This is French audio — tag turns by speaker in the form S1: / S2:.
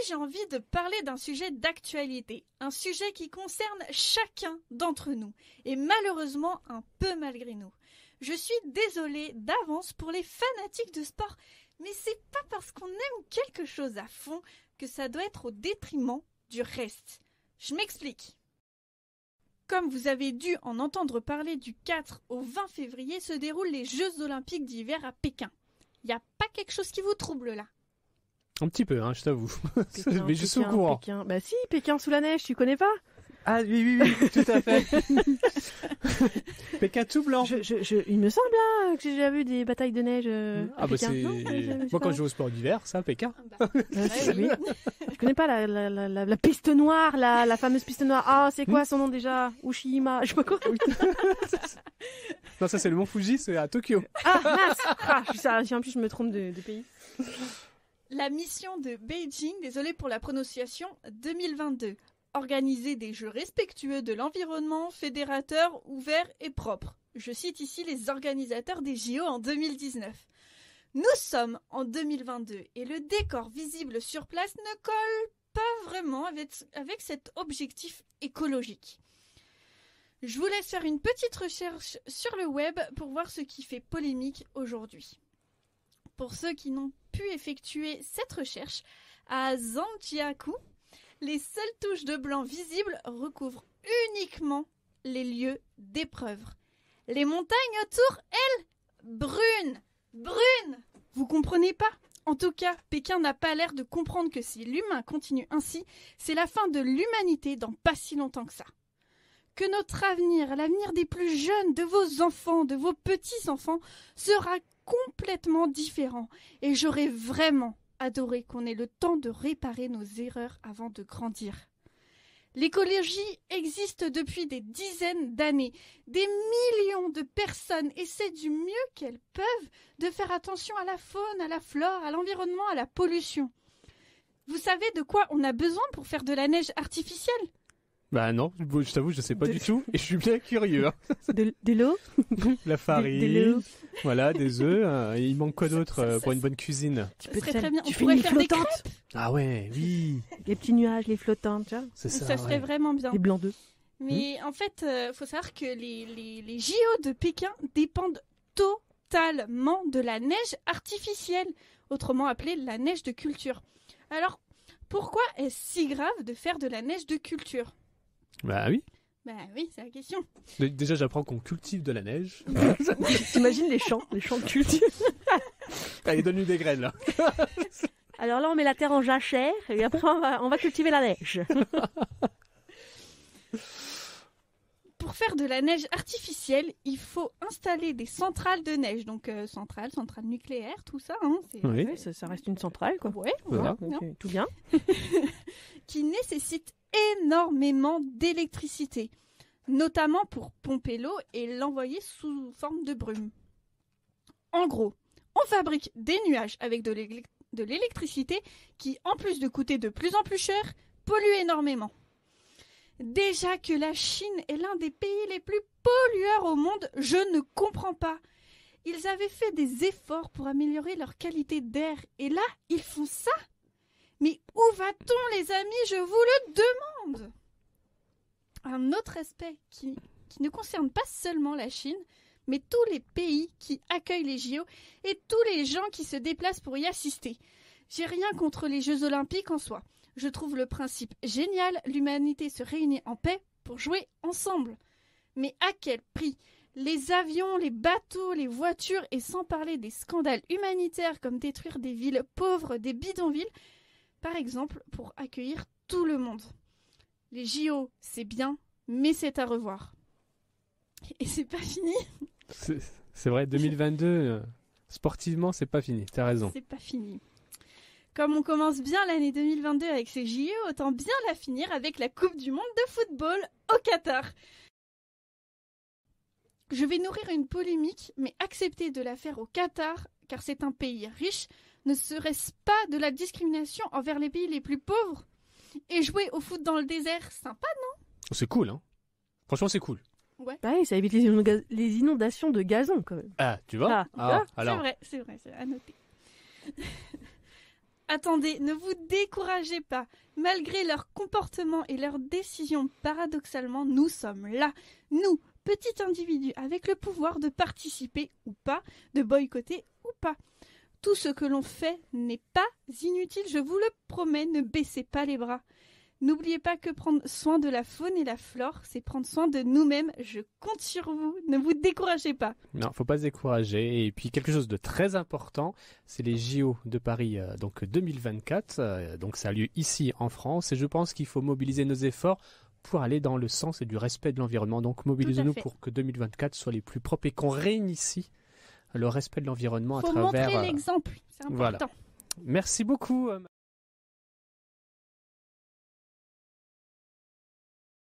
S1: j'ai envie de parler d'un sujet d'actualité, un sujet qui concerne chacun d'entre nous, et malheureusement un peu malgré nous. Je suis désolée d'avance pour les fanatiques de sport, mais c'est pas parce qu'on aime quelque chose à fond que ça doit être au détriment du reste. Je m'explique. Comme vous avez dû en entendre parler, du 4 au 20 février se déroulent les Jeux Olympiques d'hiver à Pékin. Y a pas quelque chose qui vous trouble là?
S2: Un petit peu, hein, je t'avoue.
S3: Pékin,
S2: Mais je suis au courant.
S3: Pékin. Bah si, Pékin sous la neige, tu connais pas?
S2: Ah oui, tout à fait. Pékin tout blanc.
S3: Il me semble que j'ai déjà vu des batailles de neige à Pékin.
S2: C'est...
S3: Non,
S2: Moi, quand je vais au sport d'hiver, c'est à Pékin.
S3: Oui. Je connais pas la piste noire, la fameuse piste noire. Ah, c'est quoi son nom déjà? Ushima, je sais pas quoi.
S2: Non, ça c'est le mont Fuji, c'est à Tokyo.
S3: Ah, mince. En plus, je me trompe de pays.
S1: La mission de Beijing, désolé pour la prononciation, 2022. Organiser des jeux respectueux de l'environnement, fédérateurs, ouverts et propres. Je cite ici les organisateurs des JO en 2019. Nous sommes en 2022 et le décor visible sur place ne colle pas vraiment avec cet objectif écologique. Je vous laisse faire une petite recherche sur le web pour voir ce qui fait polémique aujourd'hui. Pour ceux qui n'ont pu effectuer cette recherche, à Zhangjiakou, les seules touches de blanc visibles recouvrent uniquement les lieux d'épreuve. Les montagnes autour, elles, brunes. Vous comprenez pas? En tout cas, Pékin n'a pas l'air de comprendre que si l'humain continue ainsi, c'est la fin de l'humanité dans pas si longtemps que ça. Que notre avenir, l'avenir des plus jeunes, de vos enfants, de vos petits-enfants, sera complètement différent. Et j'aurais vraiment adoré qu'on ait le temps de réparer nos erreurs avant de grandir. L'écologie existe depuis des dizaines d'années. Des millions de personnes essaient du mieux qu'elles peuvent de faire attention à la faune, à la flore, à l'environnement, à la pollution. Vous savez de quoi on a besoin pour faire de la neige artificielle?
S2: Bah non, je t'avoue, je sais pas du tout, et je suis bien curieux. Hein.
S3: De l'eau?
S2: La farine,
S3: de l'eau.
S2: Voilà, des œufs. Il manque quoi d'autre pour une bonne cuisine?
S1: Ça serait très bien.
S3: Tu
S1: On
S3: fais
S1: pourrait
S3: une
S1: faire des
S3: flottante.
S1: crêpes.
S2: Ah ouais, oui.
S3: Les petits nuages, les flottantes, tu vois.
S2: C'est ça.
S1: Ça serait vraiment bien.
S3: Les blancs d'œufs.
S1: Mais en fait, faut savoir que les JO de Pékin dépendent totalement de la neige artificielle, autrement appelée la neige de culture. Alors, pourquoi est-ce si grave de faire de la neige de culture?
S2: Bah oui.
S1: Bah oui, c'est la question.
S2: Déjà, j'apprends qu'on cultive de la neige.
S3: T'imagines les champs de culture.
S2: Allez, donne-lui des graines, là.
S3: Alors là, on met la terre en jachère, et après, on va cultiver la neige.
S1: Pour faire de la neige artificielle, il faut installer des centrales de neige. Donc, centrales nucléaires, tout ça. Hein,
S2: Oui.
S3: Ouais, ça reste une centrale, quoi.
S1: Ouais,
S2: Voilà.
S3: Donc, tout bien.
S1: qui nécessitent énormément d'électricité, notamment pour pomper l'eau et l'envoyer sous forme de brume. En gros, on fabrique des nuages avec de l'électricité qui, en plus de coûter de plus en plus cher, pollue énormément. Déjà que la Chine est l'un des pays les plus pollueurs au monde, je ne comprends pas. Ils avaient fait des efforts pour améliorer leur qualité d'air, et là, ils font ça? Mais où va-t-on, les amis? Je vous le demande. Un autre aspect qui ne concerne pas seulement la Chine, mais tous les pays qui accueillent les JO et tous les gens qui se déplacent pour y assister. J'ai rien contre les Jeux Olympiques en soi. Je trouve le principe génial, l'humanité se réunit en paix pour jouer ensemble. Mais à quel prix? Les avions, les bateaux, les voitures, et sans parler des scandales humanitaires comme détruire des villes pauvres, des bidonvilles, par exemple, pour accueillir tout le monde. Les JO, c'est bien, mais c'est à revoir. Et c'est pas fini.
S2: C'est vrai, 2022, sportivement, c'est pas fini, t'as raison.
S1: C'est pas fini. Comme on commence bien l'année 2022 avec ces JO, autant bien la finir avec la Coupe du Monde de football au Qatar. Je vais nourrir une polémique, mais accepter de la faire au Qatar, car c'est un pays riche, ne serait-ce pas de la discrimination envers les pays les plus pauvres? Et jouer au foot dans le désert, sympa, non?
S2: C'est cool, hein. Franchement, c'est cool.
S1: Ouais.
S3: Bah oui, ça évite les inondations de gazon, quand même.
S2: Ah, tu vois?
S3: Ah,
S2: alors.
S1: C'est vrai, c'est à noter. Attendez, ne vous découragez pas. Malgré leur comportement et leurs décisions, paradoxalement, nous sommes là. Nous, petits individus, avec le pouvoir de participer ou pas, de boycotter ou pas. Tout ce que l'on fait n'est pas inutile, je vous le promets, ne baissez pas les bras. N'oubliez pas que prendre soin de la faune et la flore, c'est prendre soin de nous-mêmes. Je compte sur vous, ne vous découragez pas.
S2: Non, faut pas se décourager. Et puis quelque chose de très important, c'est les JO de Paris donc 2024. Donc ça a lieu ici en France et je pense qu'il faut mobiliser nos efforts pour aller dans le sens et du respect de l'environnement. Donc mobilisez-nous
S1: fait.
S2: pour que 2024 soit les plus propres et qu'on règne ici le respect de l'environnement à
S1: Faut
S2: travers...
S1: montrer l'exemple, c'est important.
S2: Voilà. Merci beaucoup.